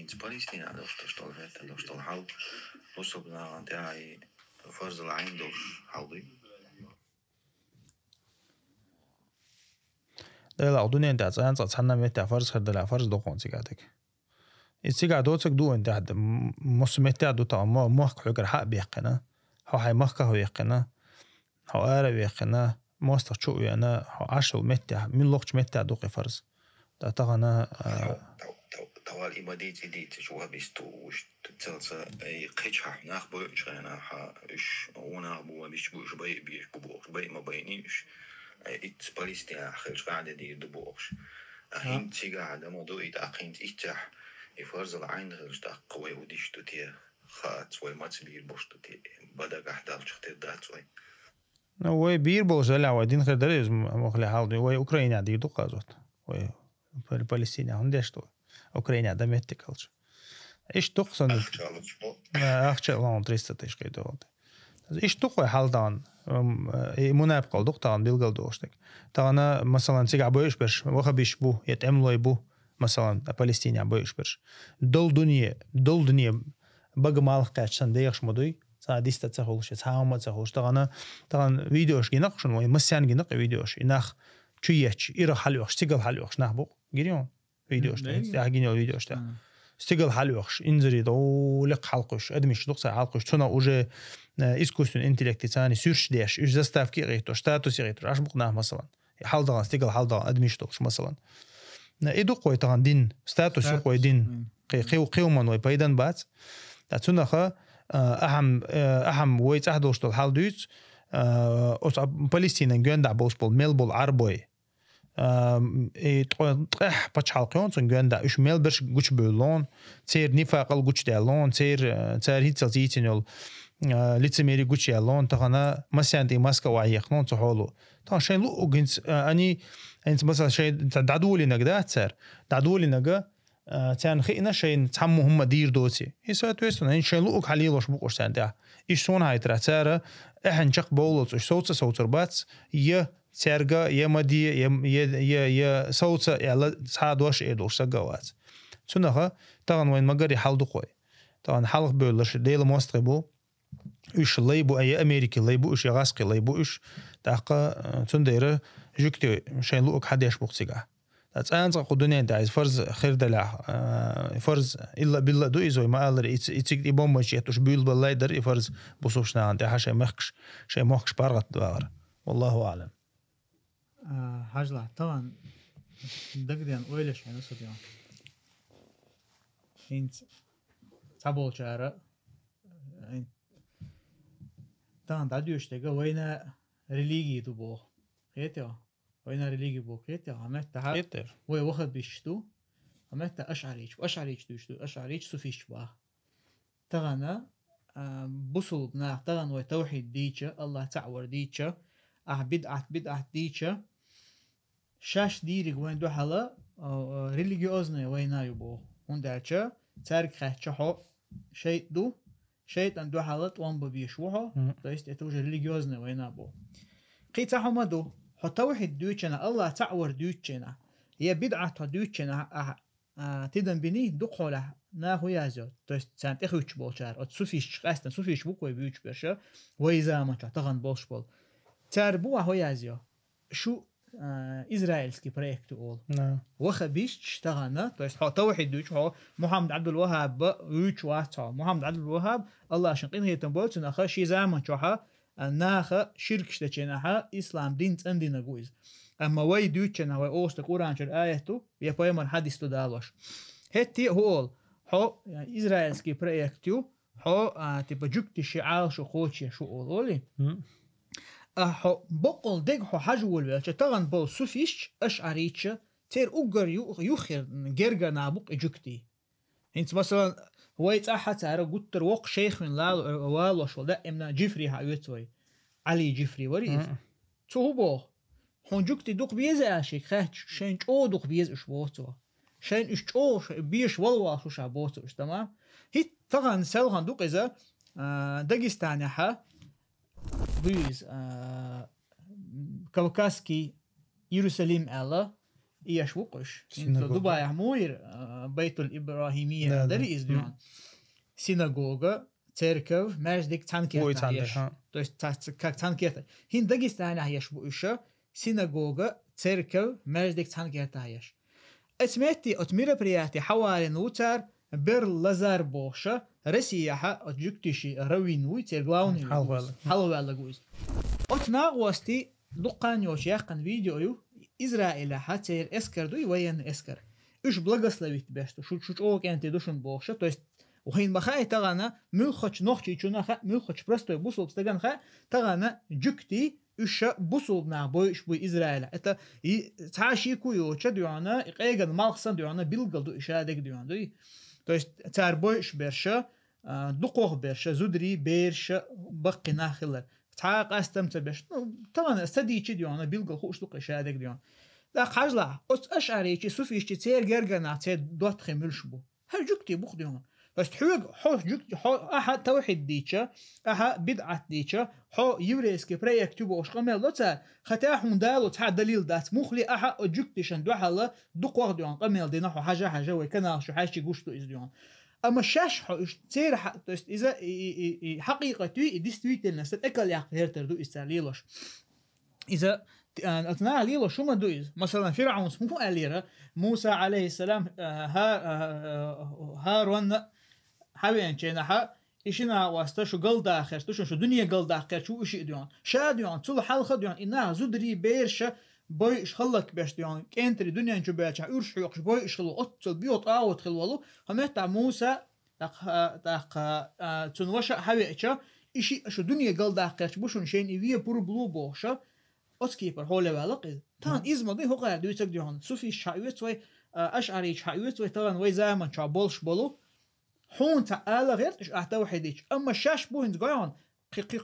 هينز باليستينا دوشتول فات دوشتول حال وصلنا انتهاي فرز العين دوش حالي ده لا دنيا انت عشان تصحنا متى فرز خد لا فرز دوقون سيجاتك السيجا دوتك دو انت حد مص متى دو تا ما حقر حق بيقنا هو هاي مخك هو يقنا هو عرب يقنا ماستر شو انا هو 10 متى من لوقت متى دوق فرز ده تغنا توال إباديت إديت شو بيستو وش تتصل أي قيش حناخ بوش أنا ح إيش ونا بوا بيش بيش بوش بي ما بينيش إت باليستينا آخر قاعدة دي دبوش أهين تيجا هذا موضوع إتأقين إتح يفرز العين غير قوي وديش تطير خات وي ما تبير بوش تطير بدأ قحدال شختي دات وي وي بير بوش لا ودين خير دريز مخلي حال وي أوكرانيا دي دقازات وي باليستينا هندش تو أوكرانيا ده متكلش إيش تقصن أخشى لون تريست تشقي دولت إيش تقوى حالدان مناب قال دكتان بيلقى دوشتك تانا مثلا تيجي عبويش برش وخبيش بو يتعملوا يبو مثلا فلسطين عبويش برش دول دنيا بقى مالك كاتشان ديش مدوي ساديست تسخوش تساهم تسخوش تانا فيديوش جنقشون وي مسيان جنق فيديوش إنخ تشيش إيرا حلوش تيجي حلوش نحبو جريون فيديوش تاعجيني فيديوش تا استقل حلوش إنزري دولق حلقش أدمش دقصة حلقش تونا وجه искусственный интеллект ثاني سيرش ديش إيش заставки غيرتو ستاتوس غيرتو عش بقناه مثلا حالدا استقل حالدا أدمش دقش مثلا إيدو قوي تغان دين ستاتوس قوي دين قيو من وي بايدن بات تاتونا خا أهم ويت أحدوش تول حال دوت فلسطين جوندع بوسبول ميلبول عربوي تقح باتش حلقون سنجوندا إيش ميلبرش قوش بولون تير نفاق قوش دالون تير هيتسل زيتينول лицемерие гучи алон тагана масянди маска ваихнон цохолу та шен лу гинс они انت مثلا شيء دعدولي نقدا تسر دعدولي نقا تان خينا شيء تحمو هم دير دوتي يسوت ويستون ان شيء لو خلي لوش بقوش تاع ايش سون هاي ترى احن شق بولوت صوت صوت بات ي سرغا يا مدي يا صوت يلا صادوش ادوش سغوات تنها تان وين مغري حلدو خوي تان حلق بولش ديل موستربو إيش ليبو أي أمريكي ليبو إيش يغاسقي ليبو إيش تاقا تنديره جوكتي شين لوك حد يشبق سيقا تأنزق قدونين دايز فرز خير دلع فرز إلا بالله دو إزوي ما قال إتسيق إبوم ماشي يتوش بيول بالله در إفرز بصوشنا عن تاها شي مخش بارغت دوار والله أعلم حاجة طبعا دقديان أويلش يعني صديان إنت تابول شارع طبعا داديوش تيجا وينا ريليجي دبو كيتيا وينا ريليجي بو كيتيا عملتها كيتر وي واخد بيشتو عملتها أشعريش دوشتو أشعريش سوفيش باه تغنى بصل بنا تغنى وي توحيد ديتشا الله تعور ديتشا بدعت ديتشا شاش ديري وين دو حلا ريليجيوزنا وينا يبو هندالشا تارك خاتشحو شيء دو شيء أن دو حالات وان ببيشوها تايست اتوجه ريليجيوزنا وينا بو قيتا حمدو حتى واحد دوتشنا الله تعور دوتشنا هي بدعة دوتشنا تدن بني دقوله ناهو يازو تايست سانت اخوش بولشار اتسوفيش قاستن سوفيش بوكوي بيوش برشا ويزا ما تغن بولش بول تاربو هو يازو شو إسرائيلسكي بروجكت أول وخبيش اشتغلنا تايست حتى واحد دوتش هو محمد عبد الوهاب ويش واتها محمد عبد الوهاب الله شنقين هي تنبوت نخا شي زمان شوها ناخا شرك شتچنها اسلام دين عندنا جويز اما وي دوتشنا وي اوست قرانشر ايتو يا بايمن حديث تدالوش هتي هول هو إسرائيلسكي بروجكتو هو تبقى جوكتي شعال شو خوتشي شو اولي أحو بقول دقحو حجول بيلش تغن بول سوفيش أشعريتش تير أوجر يخير جرجا نابوق إجوكتي هنت مثلا هو يتأحد تارا قطر وق شيخ من لا والوش ولا إمنا جيفري هايوتوي علي جيفري وريف تو بو هون جوكتي دوق بيز أشيك خاتش شين أو دوق بيز إش بوتو شين إش أو بيش والوا شو شابوتو إش تمام هي تغن سلغن دوق إذا داغستان ها بيز كوكاسكي يروساليم ألا إيش وقش إنت دبي عموير بيت الإبراهيمية داري إزديان سيناغوغا церковь междик цанкета еш. То есть как цанкета. Хин Дагестане еш буша синагога церковь междик цанкета еш. اسمتي от мероприятий حوالي نوتر بر لازار بوشا رسيحة от جكتشي روينوي تير главный حلوة لغويز. от ناغوستي دقان يوش يقن فيديو إسرائيل حتير اسكردوي وين اسكر. إيش благословить бешто. Шуч ок энти душун бошо. То есть وحين بخاي تغانا ملخش نوخشي چونا خا ملخش простой бусул стаган ха тагана جكتي إيش بصوب نعبويش بوي إسرائيل. إتا تعاشي كويو تديونا إقاعد مالخسن ديونا بيلقل دو إشادك ديونا دوي. То есть تعربويش برشة دقوه برشة زودري برشة بقي ناخلة. تعاق أستمتع برشة. طبعا استدي شيء ديونا بيلقل خوش دق إشادك ديونا. لا خجلة. أشعري شيء سوفيش تير جرجنا تير دوت خملش بو. هالجكتي بوخ ديونا. بس حوش جكتي حو أحد توحيد ديشة أحد بدعة ديشة حو يوريسكي بريكتو بوش قمل لطار ختاحون دالو تح دليل دات مخلي أحد جكتيشن دو حلا دقوق ديون قمل دينا حو حاجة ويكنا شو حاجة جوشتو إزديون أما شاش حو تير توست إذا حقيقة توي ديستويتل نست أكل يعقهرتر دو إستعليلوش إذا أثناء ليلو شو ما دويز مثلا فرعون اسمه أليرة موسى عليه السلام هارون حبيان شينها إيشنا واسطة شو قل داخل شو دنيا قل داخل شو إيش ديون شاديون تول حلقة ديون إنها زودري بيرشة بوي خلك باش ديون كنتري دنيا نشوف بيرشة يرش يقش بوي إشلو أتصل بيوت أوت خلولو هم تاع موسى تاق تنوشة حبيتشة إيشي شو دنيا قل داخل بوشون شين إيفيا بورو بلو بوشة أسكيبر حوله بالقي تان إزما دي هو قاعد دويتك ديون سوفي شايوت وي أشعري شايوت وي طبعا وي زمان شابولش بولو حون تعالى غير إيش أحتوحديش أما شاش بوينت قاعن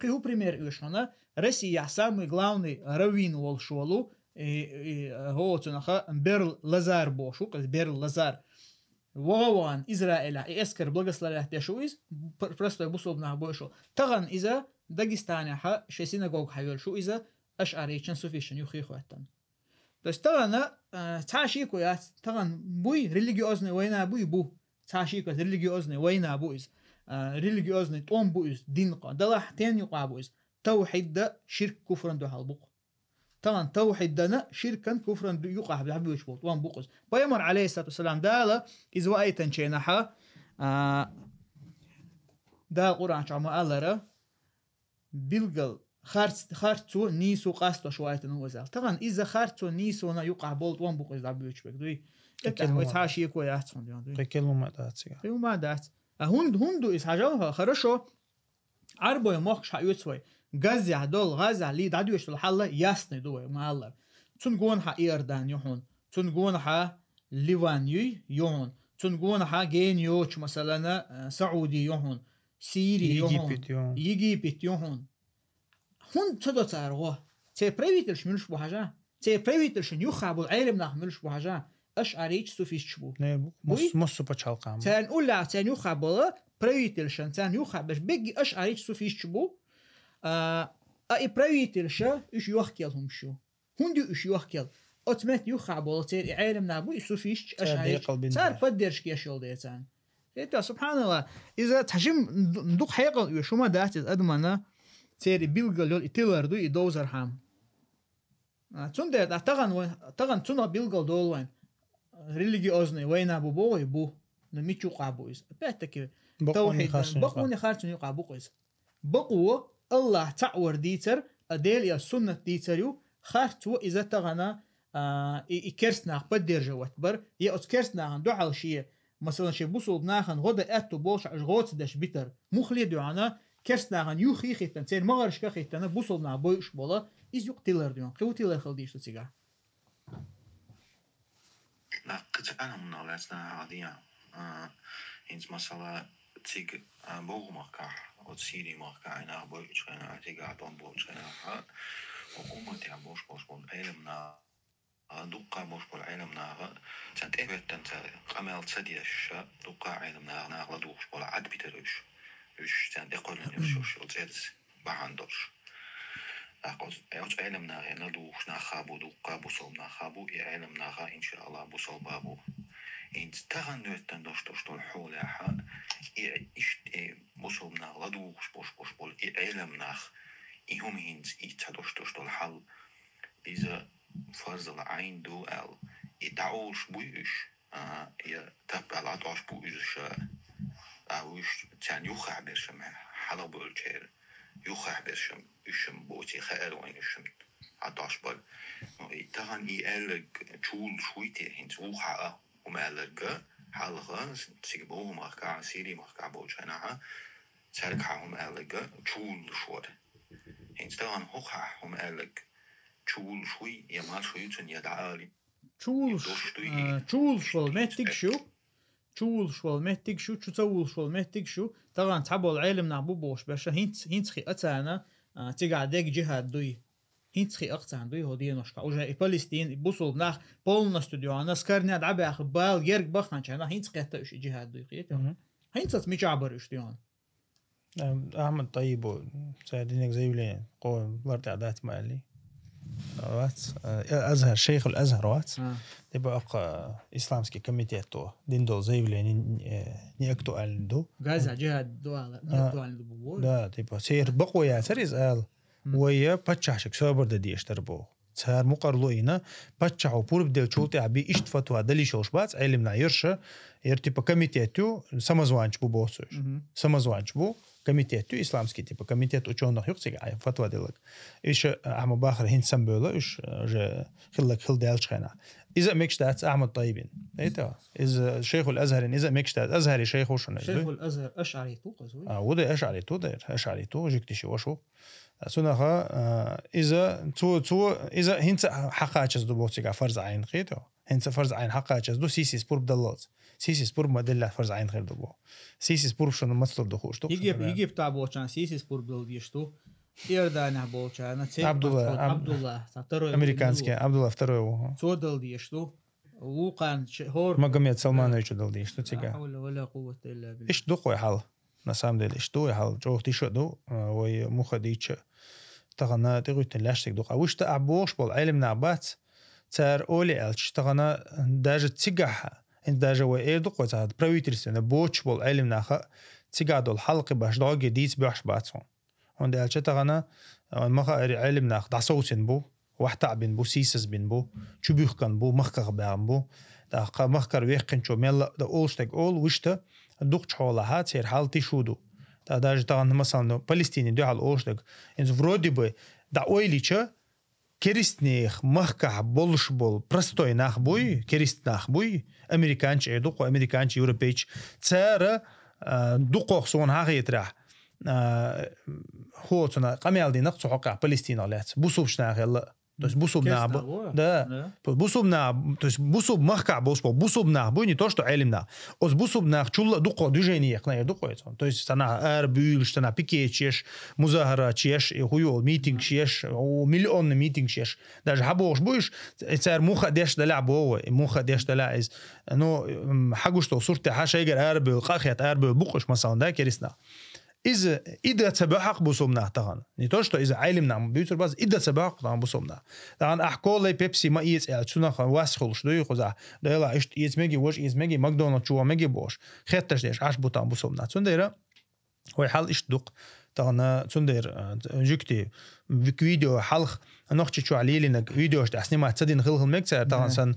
قي هو بريمير إيش هنا رسي يحسام غلاوني روين والشولو هو تنخا بير لازار بوشو قل بير لازار وغوان إسرائيل إسكر بلغسلا تشويز برستو بوصوبنا بوشو تغن إذا داغستان ح شي سيناغوغ حيول شو إذا أشعري شن سوفيشن يخي خواتن بس تغن تعشي كويات تغن بوي ريليجيوزني وينا بوي بو تعشي كويات ريليجيوزني وينا بويز ريليجيوزني توم بويز دينقا دلح تين يقع بويز توحيد دا شرك كفرن دو حالبوق طبعا توحيد دنا شركا كفرا يقع بحبيش بوت وان بوقز بيمر عليه الصلاه والسلام دالا اذ وايتن شينها دا قران شما الله بيلقل خارتو نيسو قاستو شويتن وزال طبعا اذا خارتو نيسو نا يقع بولت وان بوقز دابيش بك دوي تحاشي كويات دوي كلمه دات كلمه دات هندو إز حاجة хорошо عربو مخش حيوتسوي غازي عدول غازي علي دعدوش الحلة ياسني دوي مع الله تنقون حا إيردان يحون تنقون حا ليفانيو يحون تنقون حا جينيوش مثلا سعودي يحون سيري يحون يجيبت يحون هون تدو تارغوه تي بريفيتلش ملش بو حاجة تي بريفيتلش يخابو العالم ناخ ملش بو حاجة أشعريش سوفيش بو مصو بچالقام تان أولا تان يخابو правительшен тан юхабеш беги أشعريش سوفيش بو أي правительشة إيش يوحكيلهم شو هندي إيش يوحكيل أتمت يخابو تير عالم نابو سوفيش أشعريش صار بدرش كيشيل ديتان إنت سبحان الله إذا تحجم ندوق حيقل شو ما دات أدمنا تير بيلقل يتلر دو يدوزر حام تندر تغن تنا بيلقل دول وين ريليجيوزني وين أبو بوي بو نميتشو قابويز باتك توحيد بقوني خارجون يقع بقويز بقوة الله تعور ديتر أديل يا سنة ديتريو خارجو إذا تغنى إكرسنا قدر جوات بر يا أتكرسنا عن دوحل شيء مثلا شيء بوصل بناخن غدا أتو بوش غوت دش بيتر مخلي دعانا كرسنا عن يوخي خيتن تين مغرش كخيتن بوصل بنا بوش بولا إز يقتلر ديون قوتيلر خلديش تسيجا لا قطعنا من علاسنا عادية إنت مثلا تيج بوغ مكح أو تسيري مكح أنا بوش أنا تيج عطان بوش أنا وقومتي بوش بول علمنا دقة بوش بول علمنا تنت إبت تنت قمل تسديش دقة علمنا ناغلا دوش بول عد بيترش إيش تنت إقول نفسوش وتزيد بعندوش أوش علمنا هنا دوش نخابو دو قابو صوب نخابو علمنا إن شاء الله بوصل بابو إن تغن نوتن دوش الحول حا إيش بوصلنا لدوش بوش بول علمنا إهم هنز إتدوش الحل إذا فرض العين دو يدعوش بويش يتبع العطاش بويش أوش تان يخع برشم حلا بولشير يخع برشم يشم بوتي خير وين يشم عطاش بول تهان يألق شول شويتي هنز وخع ومألق حلقة تسيبوه مركع سيري مركع بولشينها تركعهم ألق شول شور هنز تهان هخع هم ألق شول شوي يمال شويتن يدعالي شول شول متك شو شول شول متك شو تسول شول متك شو طبعا تعبوا العالم نعبو بوش باش هينت خي أتانا تيجا ديك جهاد دوي هينت خي أقطع دوي هودي نشكا وجه فلسطين بوصل بناخ بولنا استوديو أنا سكرنا دعبي أخ بال يرك بخن شانا هينت خي أتاش جهاد دوي قيته هينت مش عبر استوديو أحمد طيب ساعدينك زي ولين قوم ورد عادات مالي وات أزهر شيخ الأزهر وات تبقى إسلامسكي كميتيتو دين دول زي ولين نيكتو ألندو غازا جهاد دوال نيكتو ألندو بوول دا تبقى سير بقوا يا سريز آل ويا بتشعشك سوبر ددي اشتربو سهر مقرلوينا بتشعو بور بدل شولتي عبي إشت فتوى دلي شوش بات علمنا يرشا يرتبقى كميتيتو سمزوانش بو بوسوش سمزوانش بو комитету исламский типа комитет ученых юксиг ай фатва делак иш ахмад бахр хин самбола иш же خلك خل دالشخنا اذا مكشتات احمد طيبين ايتا اذا شيخ الازهر اذا مكشتات ازهري شيخ وشنو شيخ الازهر اشعري تو قزوي وده اشعري تو دير اشعري تو جكتشي وشو سنها اذا تو اذا هنت حقاچز دو بوتيغا فرض عين خيتو هنت فرض عين حقاچز دو سيسي سبور بدلات سيسي سبور مدلة فرض عين خير دو سيسي سبور شنو مصدر دخوش تو يجي بتاع بوچان سيسي سبور بدل ديشتو يردان بوچان عبد الله امريكانسكي عبد الله второй تو دل ديشتو وقان هور Магомед Салманович дал дишто тига حول ولا قوة إلا بالله إيش دقوا حال на самом деле что حال جو تي شو دو وي مخديش تغنا تغوت لاش دق وش تعبوش بول علمنا بات تار اولي الش تغنا даже تيجا انت даже وي دقوا تاع правительство بوش بول علمنا خ تيجا دول حلقه باش دوغ ديس باش باتون عند الش تغنا ما علمنا دعسوسن بو وحتى بين بو سيسس بين بو تشبيخ كان بو مخكر بام بو دا مخكر ويقن شو ميل دا اولشتك اول وشته دوق حولها تير حالتي شودو دا даже таган مثلا Палестине дял оштек инз вроде бы да ойлича керистних махка болш бол простой нах буй керист нах буй американч эдук американч европейч цара дуқох сон хагитрах هو تنا قميل دي نقص حقا فلسطينالات بوسوبشنا غير то есть бусубна да бусубна то есть бусуб махка бусубна бу не то что элимна оз бусубна чула дуко движение на дуко то есть она арбюл что на пике чеш музахара чеш и хуё митинг чеш о миллион митинг чеш даже хабош буш цар муха деш да лабо муха деш да ла из ну حاجه что صورته حاجه арбюл قاخيت арбюл بوقش مثلا ده كريسنا إذا تبعق بصومنا طبعا نيتو что إذا علمنا بيوتر باز إذا تبعق طبعا بصومنا طبعا أحكول لي بيبسي ما يس شنو واسخل شو يخزع ده لا إيش يسمعي وش يسمعي ماكدونالدز شو ماجي بوش خيرتش ديش عش بطعم بصومنا تنديره هو حال إيش دق طبعا تندير جكتي فيديو حلق نوختي شو عليه لأنك فيديوش تحسني ما تصدق خلهم مكسر طبعا سن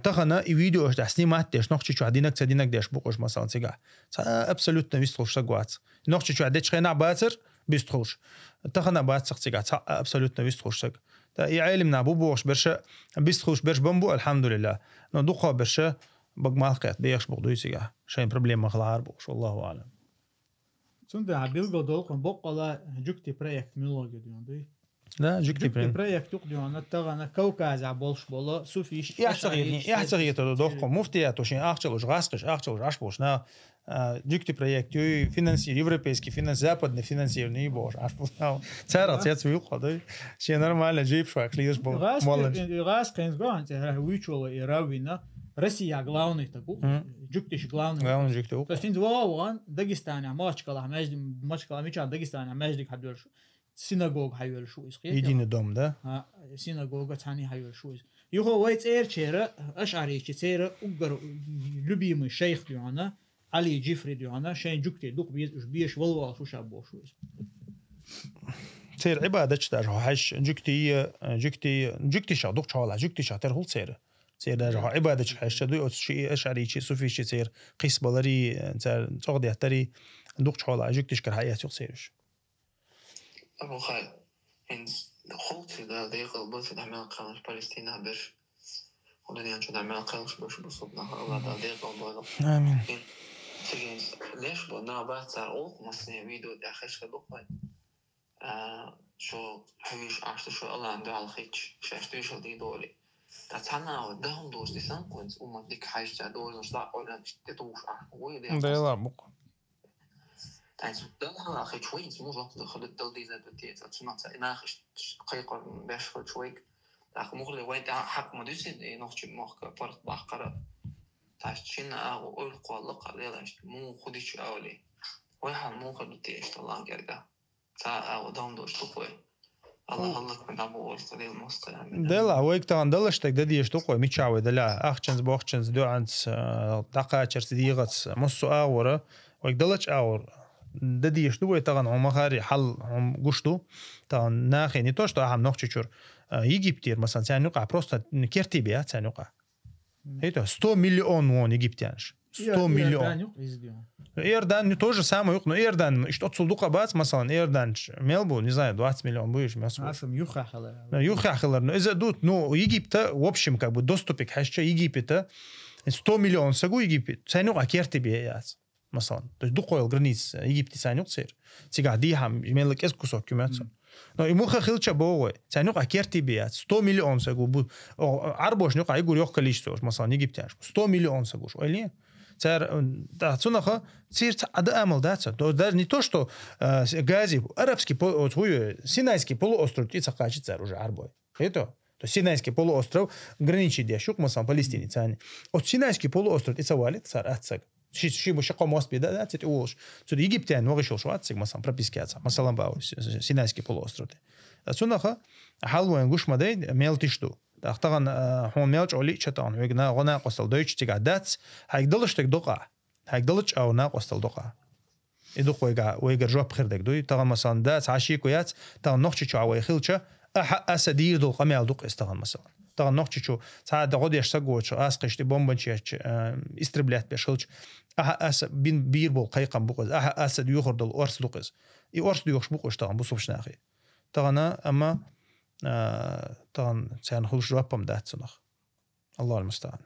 طبعا فيديوش تحسني ما تيش نوختي شو عدينك تصدقنك ديش بقوش مثلا سجع أبسولوت نبيستخش سجوات نوختي شو عديش خينا باتر بيستخش طبعا باتر سجع أبسولوت نبيستخش سج ده يعلمنا بوش برشة بيستخش برش بمبو الحمد لله ندوقه برشة بجمال قيت بيخش بقدوي سجع شيء بروبليم مخلار بوش والله أعلم سند عبيلغو دولكم بقلا جوكتي بروجكت ميلوجي دي لا جوكتي بروجكت تقديون تغنا كوكاز عبولش بولا سوفيش يحتاج يتدوق مفتيات وشين أخشلوش غاسقش أخشلوش عشبوشنا جوكتي بروجكت فинансир европейский финанс западный финансирование бош عشبوشنا царат цец вилқады شيء нормально جيب شوية клиеш бол غاسقين гон це вичола и равина Россия главный такой جوكتيش главный جوكتي то есть инзвоан Дагестане матч кала мечдик Дагестане мечдик хадурш سيناغوغ حيول شو إسقيت يدين دوم ده ها سيناغوغ تاني حيول شو يهو وايت إير شيرة أشعري شيرة أقدر لبي من الشيخ ديانا علي جيفري ديانا شين جوكتي دوق بيش والله شو شابو شو سير عبادة تشتاج هاش جكتي شا دوق شوالا جكتي شا ترهول سير ده عبادة هاش دو شيء أشعري شيء صوفي شيء سير قيس بلاري تاخدي هتري دوق شوالا جكتي شكر حياة يوق سيرش أبو خالد إن خلط ده دقيقة بس العمل قانون فلسطين برش ودنيا شو العمل قانون برش بصوبنا الله ده دقيقة وبلا آمين تيجي ليش بدنا بعد صار أوق مصنع فيديو ده خش خدوقي شو حويش عشت شو الله عنده على خيش شاشتي شو دي دوري تتحنا ودهم دوش دي سانكونس وما ديك حاجة دول مش ضاع ولا تتوش ويدي ده يلا بق تايز دلها أخي شوي مو وقت دخل الدل دي زاد بتيت أتسمعت ناخش قيقة باش خل شوي أخ مغلي وين حق مدرسين نخش مخك فرط بحقرة تايز شينا أو أول قوالق عليه مو خديش أولي ويحن مو خدتي إشتالله جرجع تا ودهم دوش تقوي الله لك من أبو ورثة المستوى دلا ويك طبعا دلشتك ددي يشتقوا ميتشاوي دلا أخشنز بوخشنز دو عنس دقة تشرسديغت مصو أورا ويك دلش أور ددي يشتقوا طبعا هم خاري حل هم قشتو طبعا ناخي نتوش تو هم نخشي شور يجيبتير مثلا سانوقع بروستا كيرتي بيات سانوقع هيتو 100 مليون وون يجيبتيانش 100 مليون إيردان тоже самое но إيردان что отсюда бац مثلا إيردان ملبو не знаю 20 миллион будешь мясо юхахлер но إذا دوت ну Египет в общем как бы доступик حاجة Египета 100 مليون سجو Египет سانوق كيرتي بيات مثلا то есть دقوا الجرنيس Египет سانوق سير تيجي هم يملك إسكوسو كمية но ему خلча بوه سانوق كيرتي بيات 100 مليون سجو بو عربوش نوقع يقول يوخ كليشتوش مثلا Египтян 100 مليون سجوش ولا цар да цунаха цир ада амал даца то даже не то что гази арабский Синайский полуостров и цакачи цар уже арбой это то Синайский полуостров граничит яшук масан Палестине цани от Синайский полуостров и цавалит цар ацак شي مشقة موست بيدا ده تقولش تو Египтян وغيشل شو ацак масан пропискаться مثلا باو Синайский полуостров цунаха حلوين гуш мадей мелтишту أختارن هون ميلج علي شتان ويجنا غنا قصل دويتش تيجا داتس هيقدلش تقدقة هيقدلش أو ناقص الدقة يدق ويجا جواب خير دك دوي ترى مثلا داتس عشيك ويات ترى نخشي شو عوي خلشة أسدير دق أميال دق استغن مثلا ترى نخشي شو ساعة غادي يشتغل شو أسقش تبومبنشي استربلات بيشخلش أس بين بيربول قيقا بقز أسد يخرج الأرس دقز يأرس ديوش بقش ترى بصوبش ناخي ترى أما طبعا سنخلص جوابهم ده الله المستعان